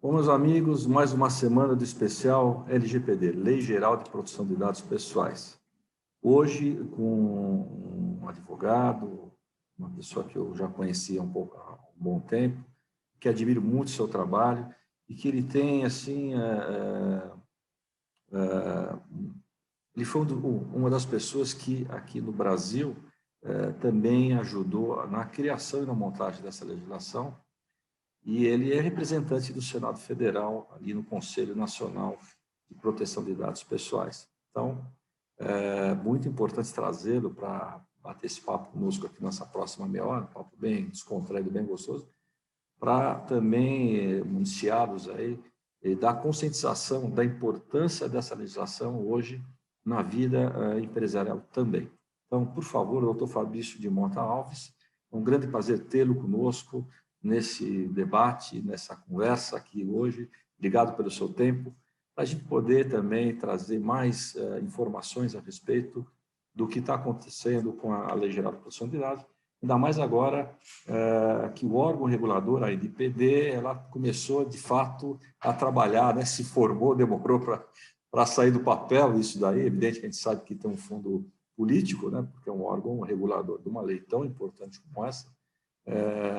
Bom, meus amigos, mais uma semana do especial LGPD, Lei Geral de Proteção de Dados Pessoais. Hoje, com um advogado, uma pessoa que eu já conhecia um pouco há um bom tempo, que admiro muito o seu trabalho e que ele tem, assim, ele foi uma das pessoas que aqui no Brasil também ajudou na criação e na montagem dessa legislação. E ele é representante do Senado Federal, ali no Conselho Nacional de Proteção de Dados Pessoais. Então, é muito importante trazê-lo para bater esse papo conosco aqui nessa próxima meia hora, um papo bem descontraído, bem gostoso, para também municiá-los aí da conscientização da importância dessa legislação hoje na vida empresarial também. Então, por favor, doutor Fabrício de Mota Alves, é um grande prazer tê-lo conosco nesse debate, nessa conversa aqui hoje. Obrigado pelo seu tempo, para a gente poder também trazer mais informações a respeito do que está acontecendo com a Lei Geral de Proteção de Dados, ainda mais agora que o órgão regulador, a ANPD, ela começou, de fato, a trabalhar, né? Se formou, demorou para sair do papel isso daí. É evidente que a gente sabe que tem um fundo político, né? Porque é um órgão regulador de uma lei tão importante como essa.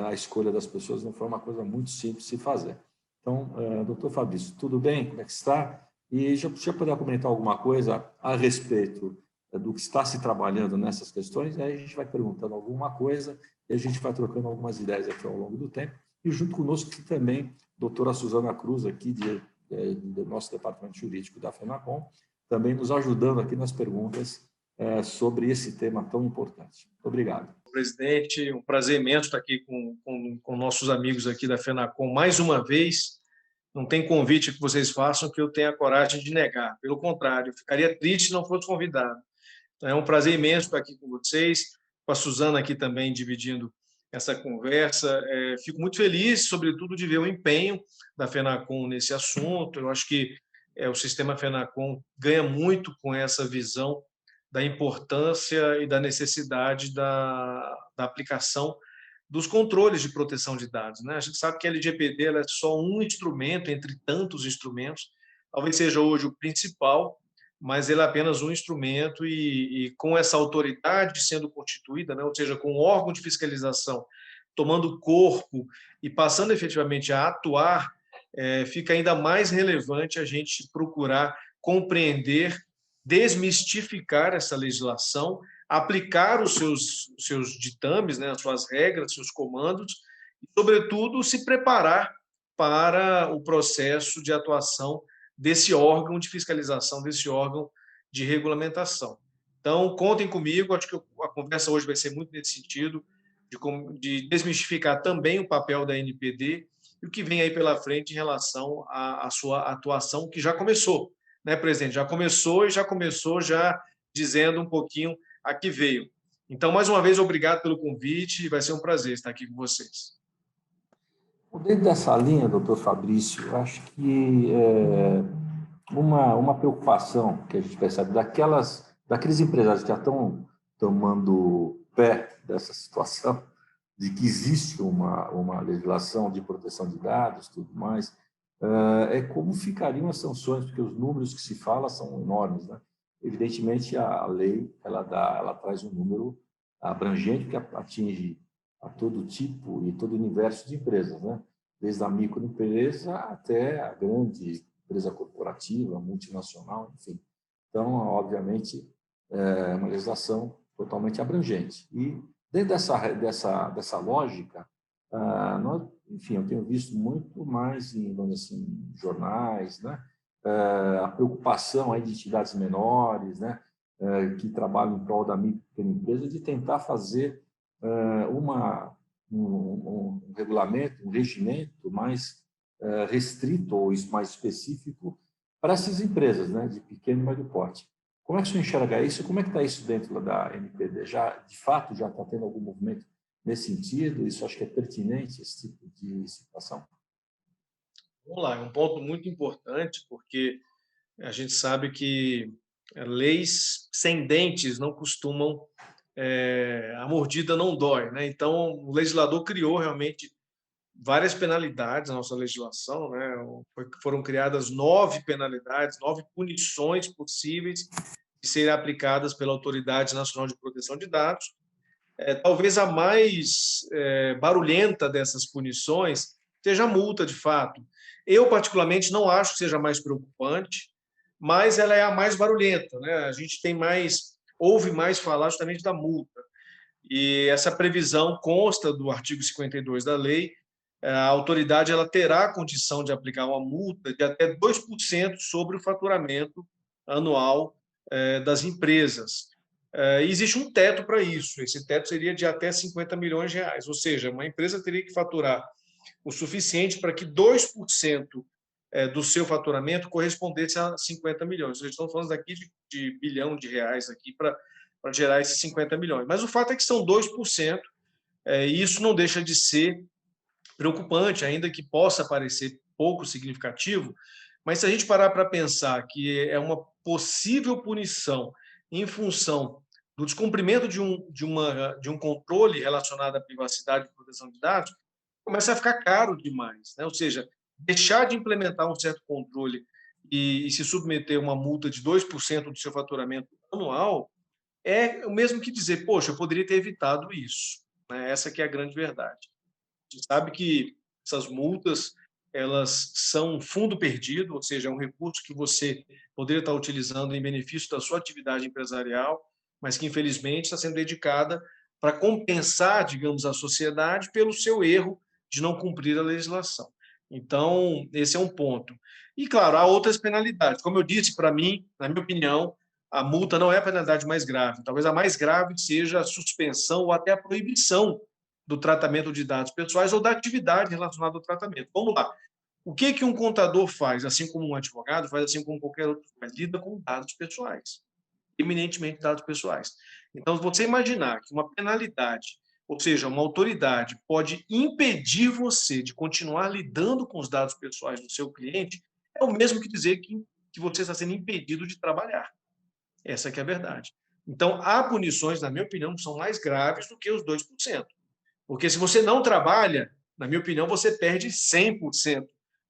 A escolha das pessoas não foi uma coisa muito simples de se fazer. Então, doutor Fabrício, tudo bem? Como é que está? E já poderia comentar alguma coisa a respeito do que está se trabalhando nessas questões? Aí a gente vai perguntando alguma coisa e a gente vai trocando algumas ideias aqui ao longo do tempo. E junto conosco aqui também, doutora Suzana Cruz, aqui do nosso departamento jurídico da FENACOM, também nos ajudando aqui nas perguntas sobre esse tema tão importante. Obrigado. Presidente, um prazer imenso estar aqui com nossos amigos aqui da FENACOM mais uma vez. Não tem convite que vocês façam que eu tenha coragem de negar. Pelo contrário, eu ficaria triste se não fosse convidado. Então, é um prazer imenso estar aqui com vocês, com a Suzana aqui também dividindo essa conversa. Fico muito feliz, sobretudo, de ver o empenho da FENACOM nesse assunto. Eu acho que o sistema FENACOM ganha muito com essa visão da importância e da necessidade da aplicação dos controles de proteção de dados, né? A gente sabe que a LGPD ela é só um instrumento entre tantos instrumentos, talvez seja hoje o principal, mas ele é apenas um instrumento e com essa autoridade sendo constituída, né? Ou seja, com o órgão de fiscalização tomando corpo e passando efetivamente a atuar, fica ainda mais relevante a gente procurar compreender, desmistificar essa legislação, aplicar os seus ditames, né, as suas regras, seus comandos, e, sobretudo, se preparar para o processo de atuação desse órgão de fiscalização, desse órgão de regulamentação. Então, contem comigo, acho que a conversa hoje vai ser muito nesse sentido, de desmistificar também o papel da NPD e o que vem aí pela frente em relação à sua atuação, que já começou, né, presidente? Já começou já dizendo um pouquinho a que veio. Então, mais uma vez, obrigado pelo convite, vai ser um prazer estar aqui com vocês. Dentro dessa linha, doutor Fabrício, eu acho que uma preocupação que a gente percebe daqueles empresários que já estão tomando pé dessa situação, de que existe uma legislação de proteção de dados, tudo mais, é como ficariam as sanções, porque os números que se fala são enormes, né? Evidentemente, a lei ela traz um número abrangente que atinge a todo tipo e todo universo de empresas, né? Desde a microempresa até a grande empresa corporativa, multinacional, enfim. Então, obviamente, é uma legislação totalmente abrangente. E dentro dessa lógica, enfim, eu tenho visto muito mais em, vamos dizer assim, jornais, né? A preocupação aí de entidades menores, né? Que trabalham em prol da micro e pequena empresa, de tentar fazer um regulamento, um regimento mais restrito ou mais específico para essas empresas, né, de pequeno e médio porte. Como é que o senhor enxerga isso? Como é que está isso dentro da NPD? De fato, já está tendo algum movimento nesse sentido? Isso acho que é pertinente, esse tipo de situação? Vamos lá, é um ponto muito importante, porque a gente sabe que leis sem dentes não costumam, a mordida não dói, né? Então, o legislador criou realmente várias penalidades na nossa legislação, né? Foram criadas 9 penalidades, 9 punições possíveis de serem aplicadas pela Autoridade Nacional de Proteção de Dados. Talvez a mais barulhenta dessas punições seja a multa, de fato. Eu, particularmente, não acho que seja mais preocupante, mas ela é a mais barulhenta, né? A gente ouve mais falar justamente da multa. E essa previsão consta do artigo 52 da lei. A autoridade ela terá a condição de aplicar uma multa de até 2% sobre o faturamento anual das empresas. Existe um teto para isso. Esse teto seria de até 50 milhões de reais, ou seja, uma empresa teria que faturar o suficiente para que 2% do seu faturamento correspondesse a 50 milhões. Nós estamos falando aqui de bilhão de reais aqui para gerar esses 50 milhões. Mas o fato é que são 2%, e isso não deixa de ser preocupante, ainda que possa parecer pouco significativo, mas se a gente parar para pensar que é uma possível punição em função do descumprimento de um controle relacionado à privacidade e proteção de dados, começa a ficar caro demais, né? Ou seja, deixar de implementar um certo controle e se submeter a uma multa de 2% do seu faturamento anual é o mesmo que dizer, poxa, eu poderia ter evitado isso, né? Essa que é a grande verdade. A gente sabe que essas multas elas são um fundo perdido, ou seja, é um recurso que você poderia estar utilizando em benefício da sua atividade empresarial, mas que infelizmente está sendo dedicada para compensar, digamos, a sociedade pelo seu erro de não cumprir a legislação. Então, esse é um ponto. E, claro, há outras penalidades. Como eu disse, para mim, na minha opinião, a multa não é a penalidade mais grave. Talvez a mais grave seja a suspensão ou até a proibição do tratamento de dados pessoais ou da atividade relacionada ao tratamento. Vamos lá. O que um contador faz, assim como um advogado faz, assim como qualquer outro faz? Lida com dados pessoais, eminentemente dados pessoais. Então, você imaginar que uma penalidade, ou seja, uma autoridade, pode impedir você de continuar lidando com os dados pessoais do seu cliente, é o mesmo que dizer que você está sendo impedido de trabalhar. Essa que é a verdade. Então, há punições, na minha opinião, que são mais graves do que os 2%. Porque se você não trabalha, na minha opinião, você perde 100%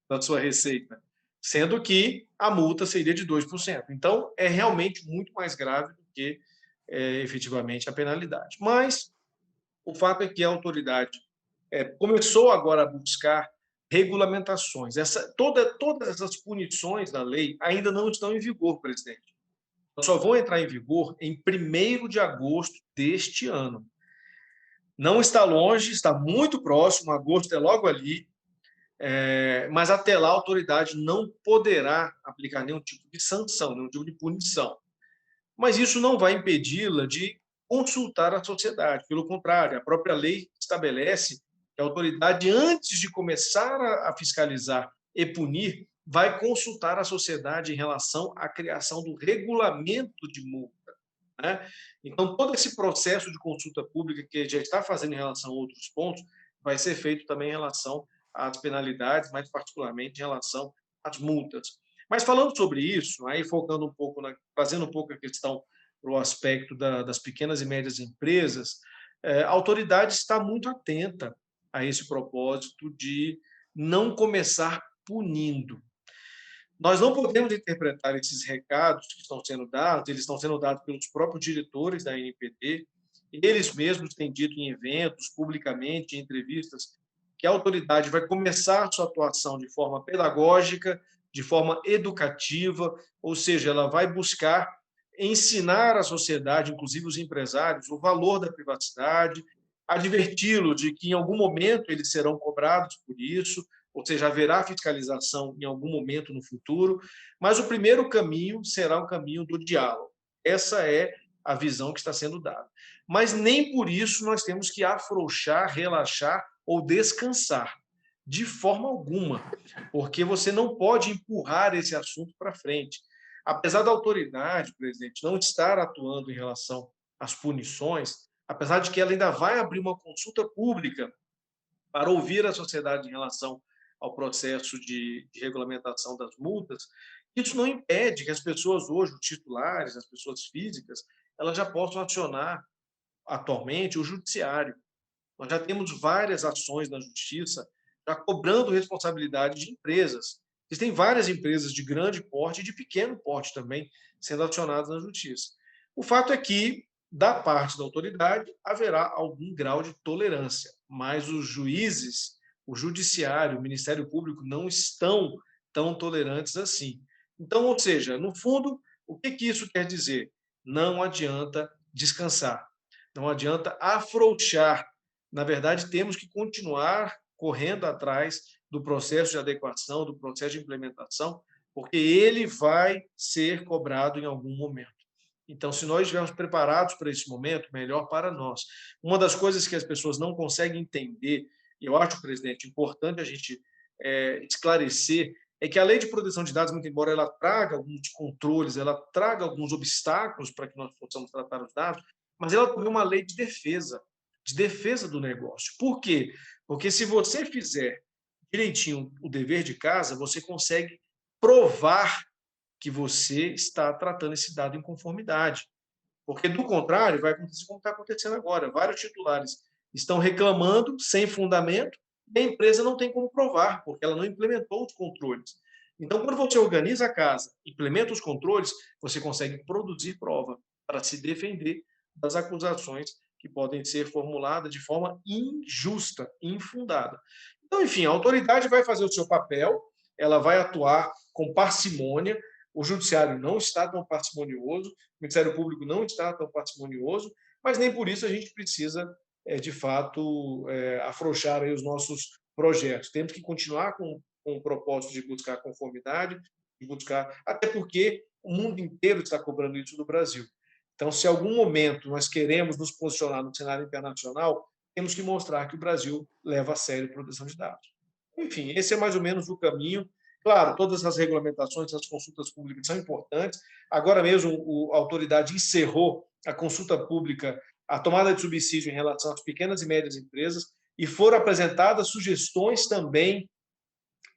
da sua receita, sendo que a multa seria de 2%. Então, é realmente muito mais grave do que efetivamente a penalidade. Mas o fato é que a autoridade começou agora a buscar regulamentações. Todas essas punições da lei ainda não estão em vigor, presidente. Só vão entrar em vigor em 1º de agosto deste ano. Não está longe, está muito próximo, agosto é logo ali, mas até lá a autoridade não poderá aplicar nenhum tipo de sanção, nenhum tipo de punição. Mas isso não vai impedi-la de consultar a sociedade. Pelo contrário, a própria lei estabelece que a autoridade, antes de começar a fiscalizar e punir, vai consultar a sociedade em relação à criação do regulamento de multa, né? Então, todo esse processo de consulta pública que já está fazendo em relação a outros pontos vai ser feito também em relação às penalidades, mais particularmente em relação às multas. Mas falando sobre isso, aí focando um pouco, trazendo um pouco a questão para o aspecto das pequenas e médias empresas, a autoridade está muito atenta a esse propósito de não começar punindo. Nós não podemos interpretar esses recados que estão sendo dados, eles estão sendo dados pelos próprios diretores da ANPD, eles mesmos têm dito em eventos, publicamente, em entrevistas, que a autoridade vai começar sua atuação de forma pedagógica, de forma educativa, ou seja, ela vai buscar ensinar à sociedade, inclusive os empresários, o valor da privacidade, adverti-lo de que em algum momento eles serão cobrados por isso, ou seja, haverá fiscalização em algum momento no futuro, mas o primeiro caminho será o caminho do diálogo. Essa é a visão que está sendo dada. Mas nem por isso nós temos que afrouxar, relaxar ou descansar, de forma alguma, porque você não pode empurrar esse assunto para frente. Apesar da autoridade, presidente, não estar atuando em relação às punições, apesar de que ela ainda vai abrir uma consulta pública para ouvir a sociedade em relação ao processo de regulamentação das multas, isso não impede que as pessoas hoje, os titulares, as pessoas físicas, elas já possam acionar atualmente o judiciário. Nós já temos várias ações na justiça já cobrando responsabilidade de empresas. Existem várias empresas de grande porte e de pequeno porte também sendo acionadas na justiça. O fato é que, da parte da autoridade, haverá algum grau de tolerância, mas os juízes, o judiciário, o Ministério Público não estão tão tolerantes assim. Então, ou seja, no fundo, o que isso quer dizer? Não adianta descansar, não adianta afrouxar. Na verdade, temos que continuar correndo atrás do processo de adequação, do processo de implementação, porque ele vai ser cobrado em algum momento. Então, se nós estivermos preparados para esse momento, melhor para nós. Uma das coisas que as pessoas não conseguem entender, e eu acho, presidente, importante a gente esclarecer, é que a lei de proteção de dados, muito embora ela traga alguns controles, ela traga alguns obstáculos para que nós possamos tratar os dados, mas ela também é uma lei de defesa do negócio. Por quê? Porque se você fizer direitinho o dever de casa, você consegue provar que você está tratando esse dado em conformidade. Porque, do contrário, vai acontecer como está acontecendo agora. Vários titulares estão reclamando sem fundamento e a empresa não tem como provar, porque ela não implementou os controles. Então, quando você organiza a casa, implementa os controles, você consegue produzir prova para se defender das acusações que podem ser formuladas de forma injusta, infundada. Então, enfim, a autoridade vai fazer o seu papel, ela vai atuar com parcimônia, o judiciário não está tão parcimonioso, o Ministério Público não está tão parcimonioso, mas nem por isso a gente precisa, de fato, afrouxar aí os nossos projetos. Temos que continuar com o propósito de buscar conformidade, de buscar, até porque o mundo inteiro está cobrando isso do Brasil. Então, se em algum momento nós queremos nos posicionar no cenário internacional, temos que mostrar que o Brasil leva a sério a proteção de dados. Enfim, esse é mais ou menos o caminho. Claro, todas as regulamentações, as consultas públicas são importantes. Agora mesmo, a autoridade encerrou a consulta pública, a tomada de subsídio em relação às pequenas e médias empresas, e foram apresentadas sugestões também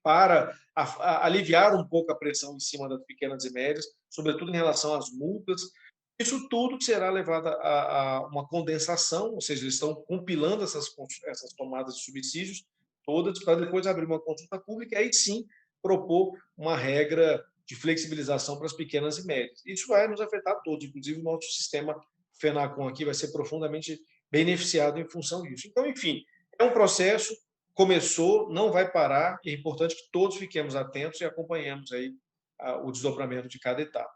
para aliviar um pouco a pressão em cima das pequenas e médias, sobretudo em relação às multas. Isso tudo será levado a uma condensação, ou seja, eles estão compilando essas tomadas de subsídios todas para depois abrir uma consulta pública e aí sim propor uma regra de flexibilização para as pequenas e médias. Isso vai nos afetar todos, inclusive o nosso sistema FENACON aqui vai ser profundamente beneficiado em função disso. Então, enfim, é um processo, começou, não vai parar, e é importante que todos fiquemos atentos e acompanhemos aí o desdobramento de cada etapa.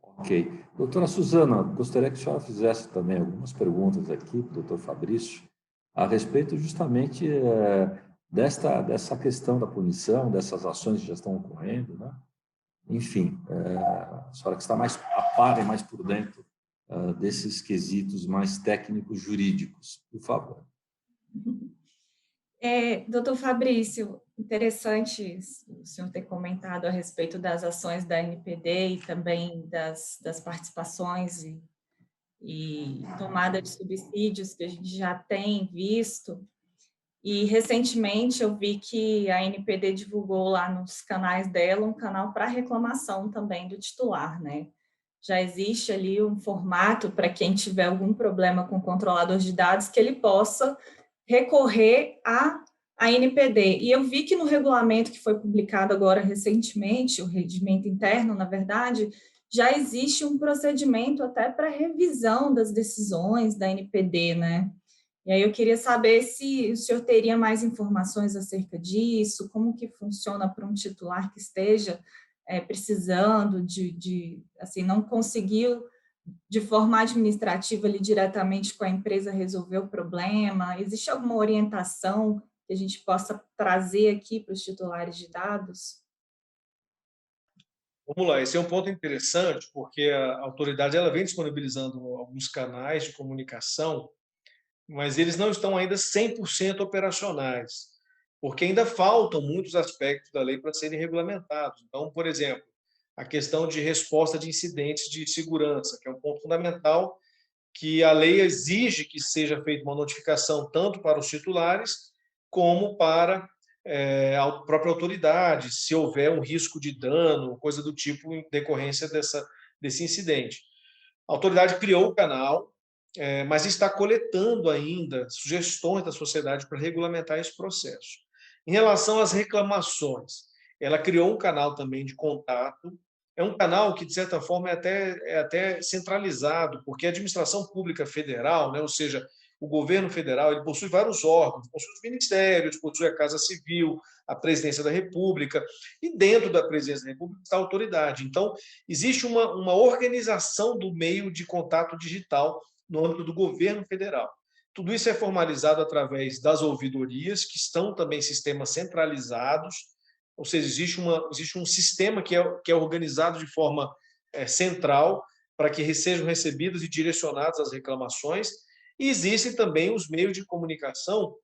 Ok. Doutora Suzana, gostaria que a senhora fizesse também algumas perguntas aqui para o doutor Fabrício a respeito justamente dessa questão da punição, dessas ações que já estão ocorrendo, né? Enfim, a senhora que está mais a par e mais por dentro desses quesitos mais técnicos jurídicos, por favor. Doutor Fabrício, interessante o senhor ter comentado a respeito das ações da NPD e também das participações e tomada de subsídios que a gente já tem visto. E, recentemente, eu vi que a NPD divulgou lá nos canais dela um canal para reclamação também do titular, né? Já existe ali um formato para quem tiver algum problema com o controlador de dados que ele possa recorrer à NPD. E eu vi que no regulamento que foi publicado agora recentemente, o regimento interno, na verdade, já existe um procedimento até para revisão das decisões da NPD, né? E aí eu queria saber se o senhor teria mais informações acerca disso, como que funciona para um titular que esteja precisando assim, não conseguiu de forma administrativa ali diretamente com a empresa resolver o problema. Existe alguma orientação que a gente possa trazer aqui para os titulares de dados? Vamos lá, esse é um ponto interessante, porque a autoridade ela vem disponibilizando alguns canais de comunicação, mas eles não estão ainda 100% operacionais, porque ainda faltam muitos aspectos da lei para serem regulamentados. Então, por exemplo, a questão de resposta de incidentes de segurança, que é um ponto fundamental, que a lei exige que seja feita uma notificação tanto para os titulares como para a própria autoridade, se houver um risco de dano, coisa do tipo, em decorrência desse incidente. A autoridade criou o canal, mas está coletando ainda sugestões da sociedade para regulamentar esse processo. Em relação às reclamações, ela criou um canal também de contato. É um canal que, de certa forma, é até centralizado, porque a administração pública federal, né, ou seja, o governo federal, ele possui vários órgãos, possui os ministérios, possui a Casa Civil, a Presidência da República, e dentro da Presidência da República está a autoridade. Então, existe uma organização do meio de contato digital no âmbito do governo federal. Tudo isso é formalizado através das ouvidorias, que estão também em sistemas centralizados, ou seja, existe um sistema que é organizado de forma central para que sejam recebidas e direcionadas as reclamações, e existem também os meios de comunicação,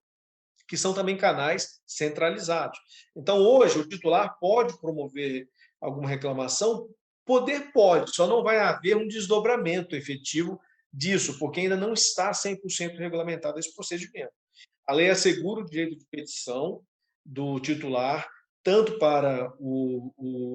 que são também canais centralizados. Então, hoje, o titular pode promover alguma reclamação, poder pode, só não vai haver um desdobramento efetivo disso, porque ainda não está 100% regulamentado esse procedimento. A lei assegura o direito de petição do titular, tanto para a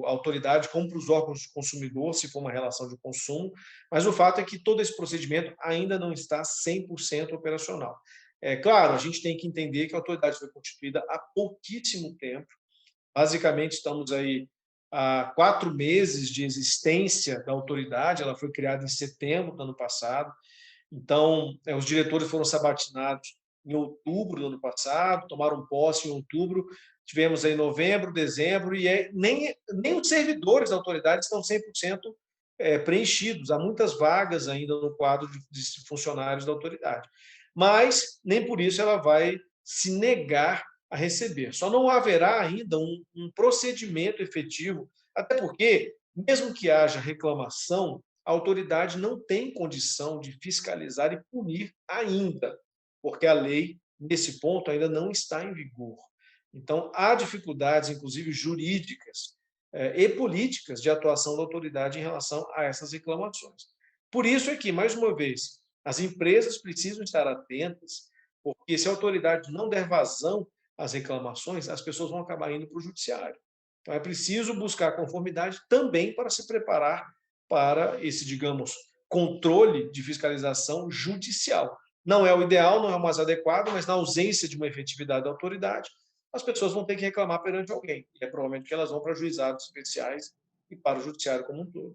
autoridade como para os órgãos do consumidor, se for uma relação de consumo, mas o fato é que todo esse procedimento ainda não está 100% operacional. É claro, a gente tem que entender que a autoridade foi constituída há pouquíssimo tempo, basicamente estamos aí há 4 meses de existência da autoridade, ela foi criada em setembro do ano passado, então os diretores foram sabatinados em outubro do ano passado, tomaram posse em outubro, tivemos aí novembro, dezembro, e nem os servidores da autoridade estão 100% preenchidos. Há muitas vagas ainda no quadro de funcionários da autoridade. Mas nem por isso ela vai se negar a receber. Só não haverá ainda um procedimento efetivo, até porque, mesmo que haja reclamação, a autoridade não tem condição de fiscalizar e punir ainda, porque a lei, nesse ponto, ainda não está em vigor. Então, há dificuldades, inclusive jurídicas e políticas, de atuação da autoridade em relação a essas reclamações. Por isso é que, mais uma vez, as empresas precisam estar atentas, porque se a autoridade não der vazão às reclamações, as pessoas vão acabar indo para o judiciário. Então, é preciso buscar conformidade também para se preparar para esse, digamos, controle de fiscalização judicial. Não é o ideal, não é o mais adequado, mas na ausência de uma efetividade da autoridade, as pessoas vão ter que reclamar perante alguém. E é provavelmente que elas vão para juizados especiais e para o judiciário como um todo.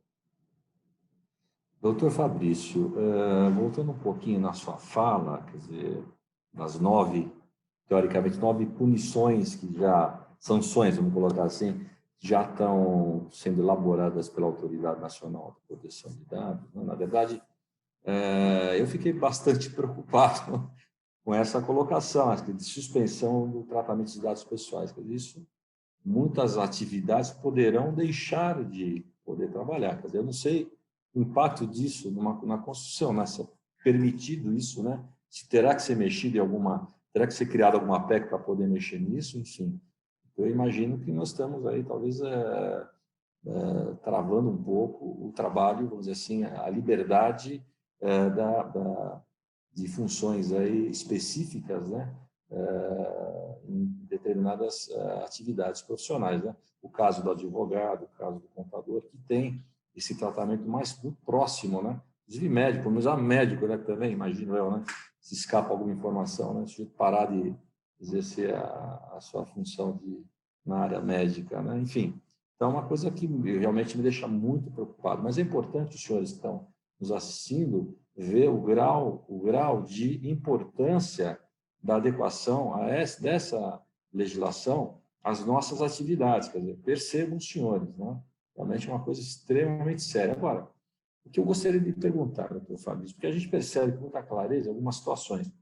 Doutor Fabrício, voltando um pouquinho na sua fala, quer dizer, das 9, teoricamente, 9 punições que já, sanções, vamos colocar assim, já estão sendo elaboradas pela Autoridade Nacional de Proteção de Dados. Na verdade, eu fiquei bastante preocupado com essa colocação, acho que de suspensão do tratamento de dados pessoais. Quer dizer, isso, muitas atividades poderão deixar de poder trabalhar. Quer dizer, eu não sei o impacto disso na Constituição, né? Se é permitido isso, né? Se terá que ser mexido em terá que ser criada alguma PEC para poder mexer nisso, enfim. Eu imagino que nós estamos aí, talvez, travando um pouco o trabalho, vamos dizer assim, a liberdade de funções aí específicas, né? Em determinadas atividades profissionais, né? O caso do advogado, o caso do contador, que tem esse tratamento mais muito próximo, né? Inclusive médico, pelo menos médico, né? Também, imagino eu, né? Se escapa alguma informação, né? Se parar de exercer a sua função na área médica, né? Enfim, então é uma coisa que realmente me deixa muito preocupado. Mas é importante os senhores que estão nos assistindo ver o grau de importância da adequação dessa legislação às nossas atividades. Quer dizer, percebam os senhores, né? Realmente é uma coisa extremamente séria. Agora, o que eu gostaria de perguntar, doutor Fabrício, porque a gente percebe com muita clareza algumas situações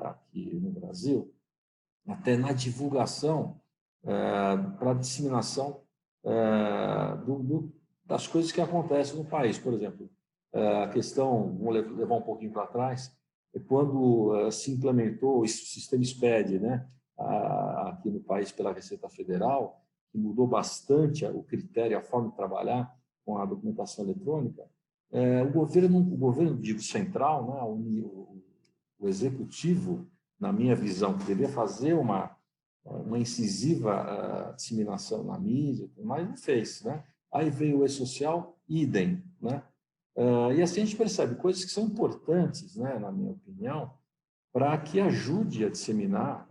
aqui no Brasil, até na divulgação, para a disseminação das coisas que acontecem no país. Por exemplo, a questão, vamos levar um pouquinho para trás, é quando se implementou o sistema SPED, né, aqui no país pela Receita Federal, que mudou bastante o critério, a forma de trabalhar com a documentação eletrônica. O governo, digo, central, né, o executivo, na minha visão, que deveria fazer uma incisiva disseminação na mídia, mas não fez, né? Aí veio o e-social, idem, né? E assim a gente percebe coisas que são importantes, né, na minha opinião, para que ajude a disseminar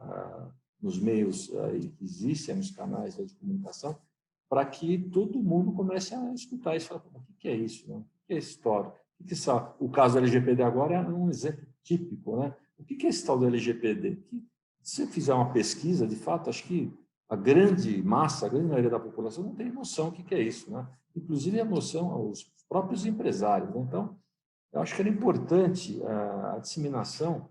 nos meios que existem, nos canais de comunicação, para que todo mundo comece a escutar isso e falar, o que é isso? Né? O que é essa história? O caso do LGPD agora é um exemplo típico. Né? O que é esse tal do LGPD? Se você fizer uma pesquisa, de fato, acho que a grande massa, a grande maioria da população não tem noção do que é isso. Né? Inclusive a noção os próprios empresários. Né? Então, eu acho que era importante a disseminação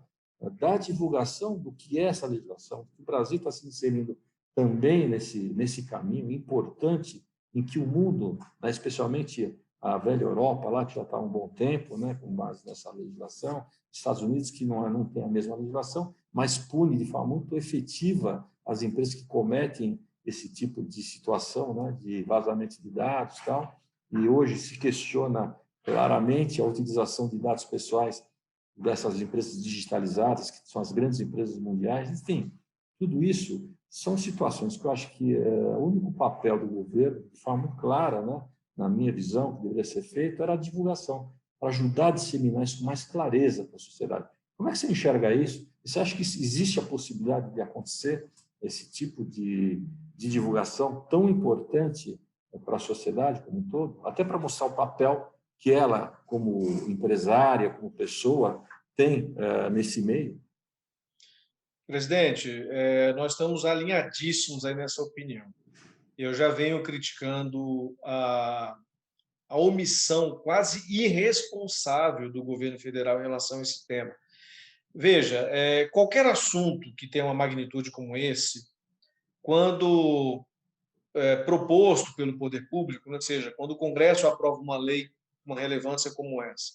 da divulgação do que é essa legislação. O Brasil está se inserindo também nesse caminho importante em que o mundo, né, especialmente a velha Europa, lá que já está há um bom tempo, né, com base nessa legislação, Estados Unidos, que não tem a mesma legislação, mas pune de forma muito efetiva as empresas que cometem esse tipo de situação, né, de vazamento de dados e tal. E hoje se questiona claramente a utilização de dados pessoais dessas empresas digitalizadas, que são as grandes empresas mundiais. Enfim, tudo isso são situações que eu acho que o único papel do governo, de forma muito clara, né, na minha visão, que deveria ser feito, era a divulgação, para ajudar a disseminar isso com mais clareza para a sociedade. Como é que você enxerga isso? Você acha que existe a possibilidade de acontecer esse tipo de divulgação tão importante para a sociedade como um todo, até para mostrar o papel que ela, como empresária, como pessoa, tem nesse meio? Presidente, nós estamos alinhadíssimos aí nessa opinião. Eu já venho criticando a omissão quase irresponsável do governo federal em relação a esse tema. Veja, qualquer assunto que tenha uma magnitude como esse, quando proposto pelo poder público, ou seja, quando o Congresso aprova uma lei com uma relevância como essa,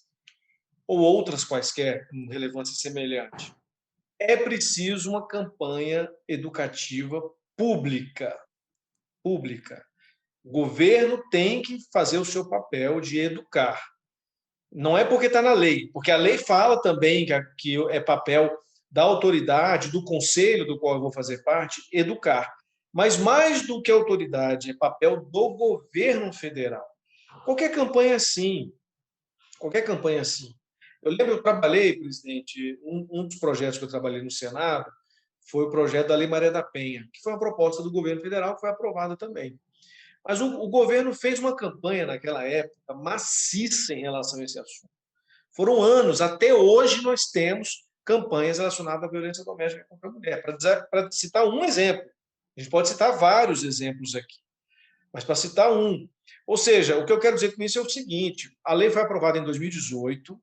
ou outras quaisquer com relevância semelhante, é preciso uma campanha educativa pública. O governo tem que fazer o seu papel de educar. Não é porque está na lei, porque a lei fala também que é papel da autoridade, do conselho do qual eu vou fazer parte, educar. Mas mais do que autoridade, é papel do governo federal. Qualquer campanha assim. Eu lembro, eu trabalhei, presidente, um dos projetos que eu trabalhei no Senado foi o projeto da Lei Maria da Penha, que foi uma proposta do governo federal que foi aprovada também. Mas o governo fez uma campanha naquela época maciça em relação a esse assunto. Foram anos, até hoje nós temos campanhas relacionadas à violência doméstica contra a mulher. Para citar um exemplo, a gente pode citar vários exemplos aqui, mas para citar um. Ou seja, o que eu quero dizer com isso é o seguinte: a lei foi aprovada em 2018,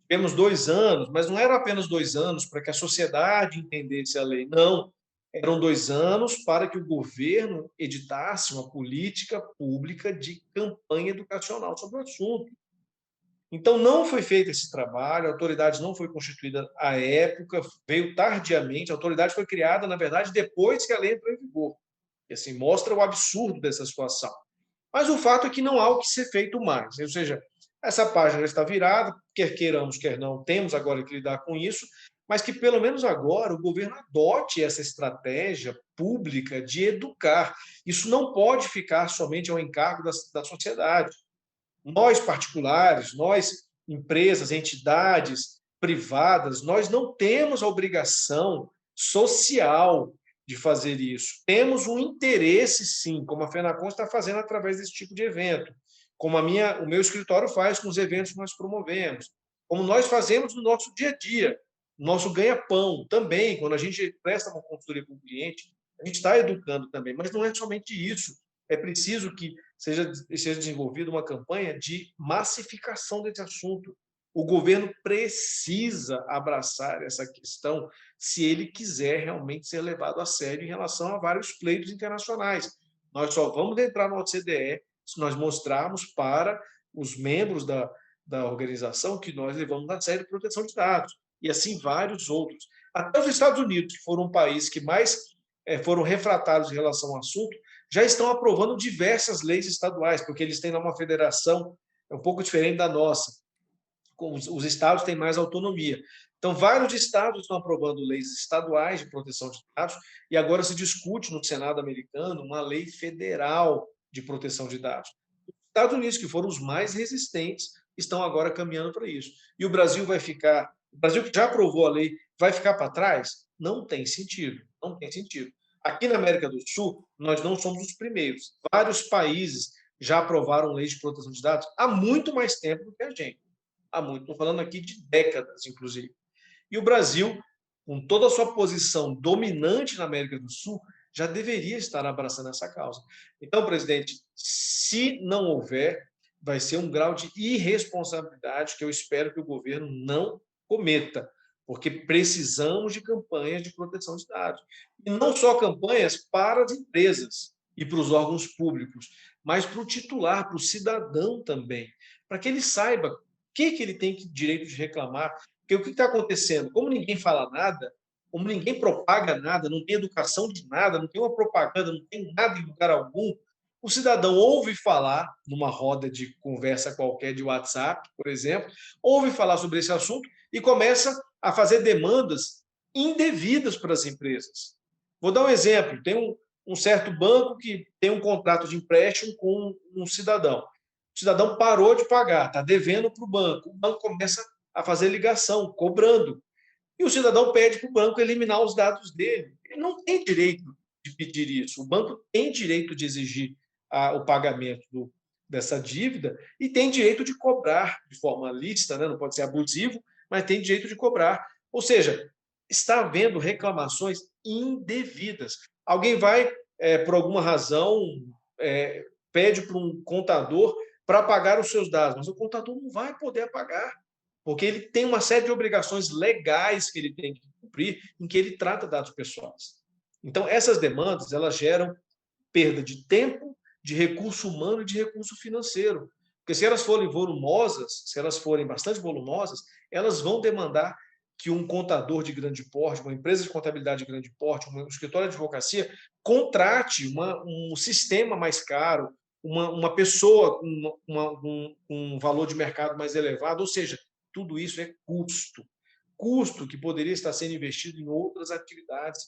tivemos 2 anos, mas não eram apenas 2 anos para que a sociedade entendesse a lei, não. Eram 2 anos para que o governo editasse uma política pública de campanha educacional sobre o assunto. Então, não foi feito esse trabalho, a autoridade não foi constituída à época, veio tardiamente, a autoridade foi criada, na verdade, depois que a lei entrou em vigor. E assim, mostra o absurdo dessa situação. Mas o fato é que não há o que ser feito mais. Ou seja, essa página já está virada, quer queiramos, quer não, temos agora que lidar com isso, mas que pelo menos agora o governo adote essa estratégia pública de educar. Isso não pode ficar somente ao encargo da sociedade. Nós, particulares, nós, empresas, entidades privadas, nós não temos a obrigação social de fazer isso. Temos um interesse, sim, como a FENACON está fazendo através desse tipo de evento, como o meu escritório faz com os eventos que nós promovemos, como nós fazemos no nosso dia a dia, nosso ganha-pão também, quando a gente presta uma consultoria para o cliente, a gente está educando também, mas não é somente isso. É preciso que seja desenvolvida uma campanha de massificação desse assunto. O governo precisa abraçar essa questão se ele quiser realmente ser levado a sério em relação a vários pleitos internacionais. Nós só vamos entrar no OCDE se nós mostrarmos para os membros da organização que nós levamos a sério a proteção de dados, e assim vários outros. Até os Estados Unidos, que foram um país que mais foram refratários em relação ao assunto, já estão aprovando diversas leis estaduais, porque eles têm uma federação um pouco diferente da nossa. Os estados têm mais autonomia. Então, vários estados estão aprovando leis estaduais de proteção de dados e agora se discute no Senado americano uma lei federal de proteção de dados. Os Estados Unidos, que foram os mais resistentes, estão agora caminhando para isso. E o Brasil o Brasil que já aprovou a lei, vai ficar para trás? Não tem sentido, não tem sentido. Aqui na América do Sul, nós não somos os primeiros. Vários países já aprovaram leis de proteção de dados há muito mais tempo do que a gente. Há muito, estou falando aqui de décadas, inclusive. E o Brasil, com toda a sua posição dominante na América do Sul, já deveria estar abraçando essa causa. Então, presidente, se não houver, vai ser um grau de irresponsabilidade que eu espero que o governo não cometa, porque precisamos de campanhas de proteção de dados. E não só campanhas para as empresas e para os órgãos públicos, mas para o titular, para o cidadão também, para que ele saiba o que ele tem direito de reclamar. Porque o que está acontecendo? Como ninguém fala nada, como ninguém propaga nada, não tem educação de nada, não tem uma propaganda, não tem nada em lugar algum, o cidadão ouve falar, numa roda de conversa qualquer de WhatsApp, por exemplo, ouve falar sobre esse assunto e começa a fazer demandas indevidas para as empresas. Vou dar um exemplo. Tem um certo banco que tem um contrato de empréstimo com um cidadão. O cidadão parou de pagar, está devendo para o banco começa a fazer ligação, cobrando. E o cidadão pede para o banco eliminar os dados dele. Ele não tem direito de pedir isso. O banco tem direito de exigir o pagamento dessa dívida e tem direito de cobrar de forma lícita, né? Não pode ser abusivo, mas tem direito de cobrar. Ou seja, está havendo reclamações indevidas. Alguém vai, por alguma razão, pede para um contador para pagar os seus dados, mas o contador não vai poder pagar, porque ele tem uma série de obrigações legais que ele tem que cumprir, em que ele trata dados pessoais. Então, essas demandas, elas geram perda de tempo, de recurso humano e de recurso financeiro. Porque se elas forem volumosas, se elas forem bastante volumosas, elas vão demandar que um contador de grande porte, uma empresa de contabilidade de grande porte, um escritório de advocacia, contrate um sistema mais caro, uma pessoa com um valor de mercado mais elevado, ou seja, tudo isso é custo. Custo que poderia estar sendo investido em outras atividades,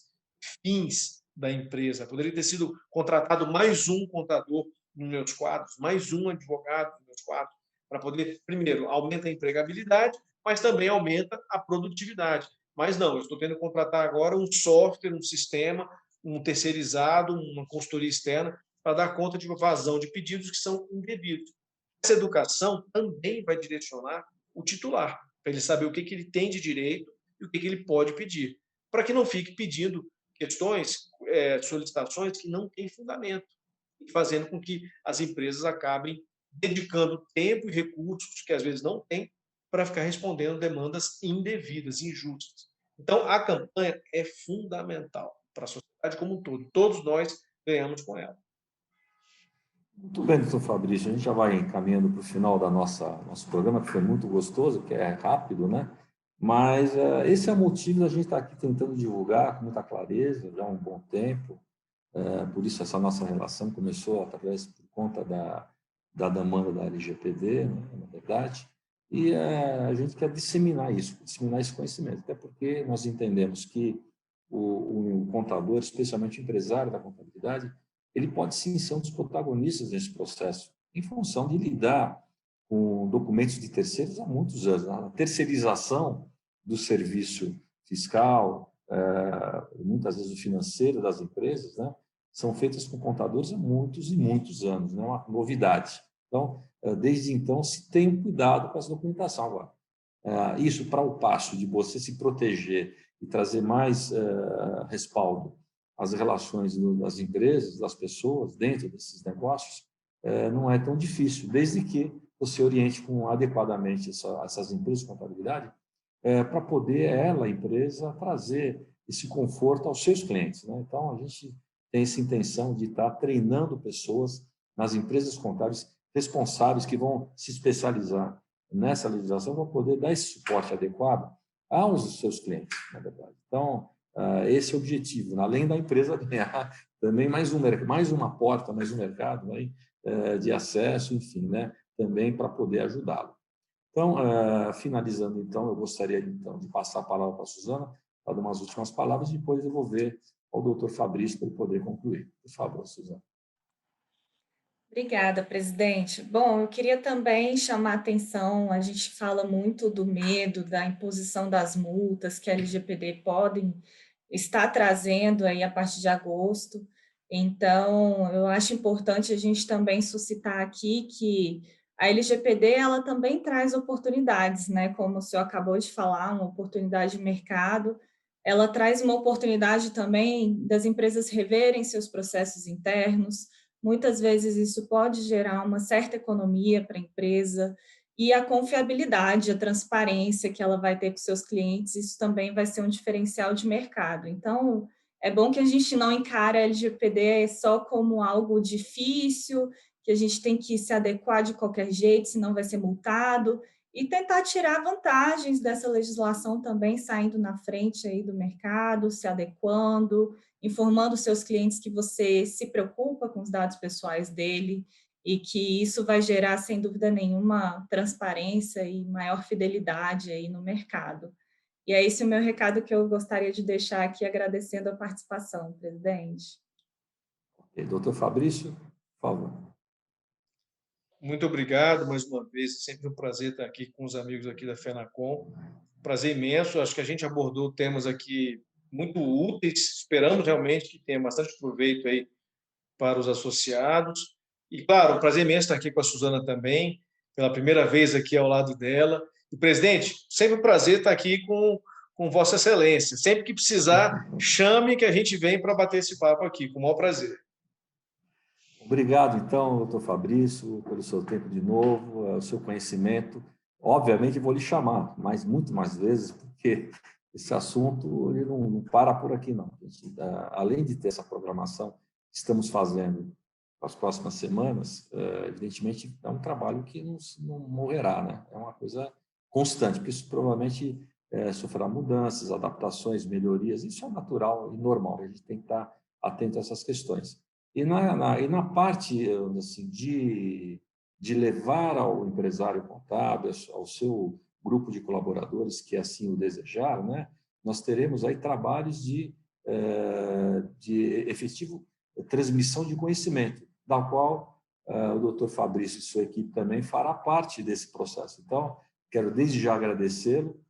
fins da empresa. Poderia ter sido contratado mais um contador nos meus quadros, mais um advogado nos meus quadros, para poder, primeiro, aumenta a empregabilidade, mas também aumenta a produtividade. Mas não, eu estou tendo que contratar agora um software, um sistema, um terceirizado, uma consultoria externa, para dar conta de vazão de pedidos que são indevidos. Essa educação também vai direcionar o titular, para ele saber o que ele tem de direito e o que ele pode pedir, para que não fique pedindo questões, solicitações que não têm fundamento, fazendo com que as empresas acabem dedicando tempo e recursos que às vezes não têm para ficar respondendo demandas indevidas, injustas. Então, a campanha é fundamental para a sociedade como um todo. Todos nós ganhamos com ela. Muito bem, doutor Fabrício. A gente já vai encaminhando para o final da nosso programa, que foi muito gostoso, que é rápido, né? Mas esse é o motivo da gente estar aqui tentando divulgar com muita clareza, já há um bom tempo. Por isso, essa nossa relação começou através, por conta da demanda da LGPD, né, na verdade, e a gente quer disseminar esse conhecimento, até porque nós entendemos que o contador, especialmente o empresário da contabilidade, ele pode sim ser um dos protagonistas desse processo, em função de lidar com documentos de terceiros há muitos anos. A terceirização do serviço fiscal, muitas vezes o financeiro das empresas, né, são feitas com contadores há muitos e muitos anos, não é uma novidade. Então, desde então, se tem um cuidado com essa documentação. Agora, isso para o passo de você se proteger e trazer mais respaldo às relações das empresas, das pessoas dentro desses negócios, não é tão difícil, desde que você oriente adequadamente essas empresas de contabilidade para poder a empresa, trazer esse conforto aos seus clientes, né? Então, a gente tem essa intenção de estar treinando pessoas nas empresas contábeis responsáveis que vão se especializar nessa legislação, vão poder dar esse suporte adequado aos seus clientes, na verdade. Então, esse é o objetivo, além da empresa ganhar também mais uma porta, mais um mercado aí, de acesso, enfim, né? Também para poder ajudá-lo. Então, finalizando, então, eu gostaria então, de passar a palavra para a Suzana, para dar umas últimas palavras, e depois devolver ao doutor Fabrício para ele poder concluir. Por favor, Suzana. Obrigada, presidente. Bom, eu queria também chamar a atenção, a gente fala muito do medo, da imposição das multas que a LGPD podem estar trazendo aí a partir de agosto. Então, eu acho importante a gente também suscitar aqui que a LGPD, ela também traz oportunidades, né? Como o senhor acabou de falar, uma oportunidade de mercado. Ela traz uma oportunidade também das empresas reverem seus processos internos. Muitas vezes isso pode gerar uma certa economia para a empresa e a confiabilidade, a transparência que ela vai ter com seus clientes, isso também vai ser um diferencial de mercado. Então, é bom que a gente não encare a LGPD só como algo difícil, que a gente tem que se adequar de qualquer jeito, senão vai ser multado, e tentar tirar vantagens dessa legislação também, saindo na frente aí do mercado, se adequando, informando seus clientes que você se preocupa com os dados pessoais dele e que isso vai gerar, sem dúvida nenhuma, transparência e maior fidelidade aí no mercado. E é esse o meu recado que eu gostaria de deixar aqui, agradecendo a participação, presidente. E, doutor Fabrício, por favor. Muito obrigado mais uma vez, é sempre um prazer estar aqui com os amigos aqui da FENACOM. Prazer imenso, acho que a gente abordou temas aqui muito úteis, esperamos realmente que tenha bastante proveito aí para os associados. E, claro, um prazer imenso estar aqui com a Suzana também, pela primeira vez aqui ao lado dela. E, presidente, sempre um prazer estar aqui com Vossa Excelência. Sempre que precisar, chame que a gente vem para bater esse papo aqui, com o maior prazer. Obrigado, então, doutor Fabrício, pelo seu tempo de novo, o seu conhecimento. Obviamente, vou lhe chamar, mas muito mais vezes, porque esse assunto ele não para por aqui, não. Além de ter essa programação que estamos fazendo para as próximas semanas, evidentemente, é um trabalho que não morrerá, né? É uma coisa constante, porque isso provavelmente sofrerá mudanças, adaptações, melhorias. Isso é natural e normal, a gente tem que estar atento a essas questões. E na parte assim, de levar ao empresário contábil, ao seu grupo de colaboradores que assim o desejar, né, nós teremos aí trabalhos de efetivo transmissão de conhecimento, da qual o doutor Fabrício e sua equipe também fará parte desse processo. Então, quero desde já agradecê-lo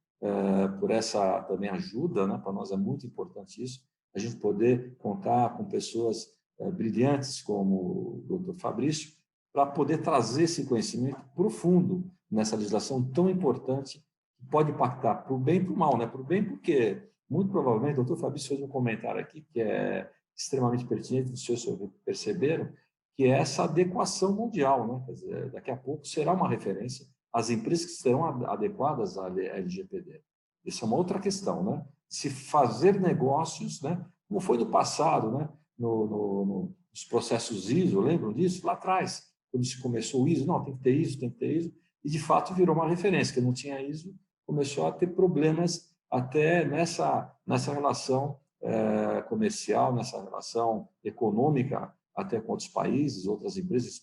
por essa também ajuda, né, para nós é muito importante isso, a gente poder contar com pessoas brilhantes como o doutor Fabrício, para poder trazer esse conhecimento profundo nessa legislação tão importante, que pode impactar para o bem e para o mal, né? Para o bem porque, muito provavelmente, o doutor Fabrício fez um comentário aqui que é extremamente pertinente, os senhores perceberam, que é essa adequação mundial, né? Quer dizer, daqui a pouco será uma referência as empresas que serão adequadas à LGPD. Isso é uma outra questão, né? Se fazer negócios, né? Como foi no passado, né? Nos processos ISO, lembram disso? Lá atrás, quando se começou o ISO, não, tem que ter ISO, tem que ter ISO, e de fato virou uma referência, que não tinha ISO, começou a ter problemas até nessa relação comercial, nessa relação econômica, até com outros países, outras empresas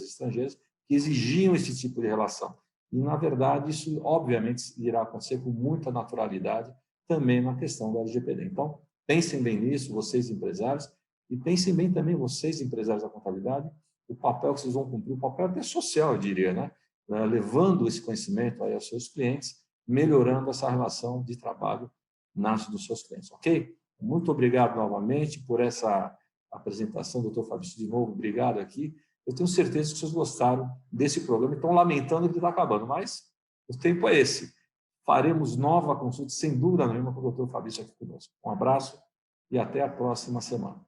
estrangeiras, que exigiam esse tipo de relação. E, na verdade, isso, obviamente, irá acontecer com muita naturalidade também na questão da LGPD. Então, pensem bem nisso, vocês empresários, e pensem bem também vocês, empresários da contabilidade, o papel que vocês vão cumprir, o papel até social, eu diria, né? Levando esse conhecimento aí aos seus clientes, melhorando essa relação de trabalho dos seus clientes, ok? Muito obrigado novamente por essa apresentação, doutor Fabrício, de novo, obrigado aqui. Eu tenho certeza que vocês gostaram desse programa e estão lamentando que está acabando, mas o tempo é esse. Faremos nova consulta, sem dúvida nenhuma, com o doutor Fabrício aqui conosco. Um abraço e até a próxima semana.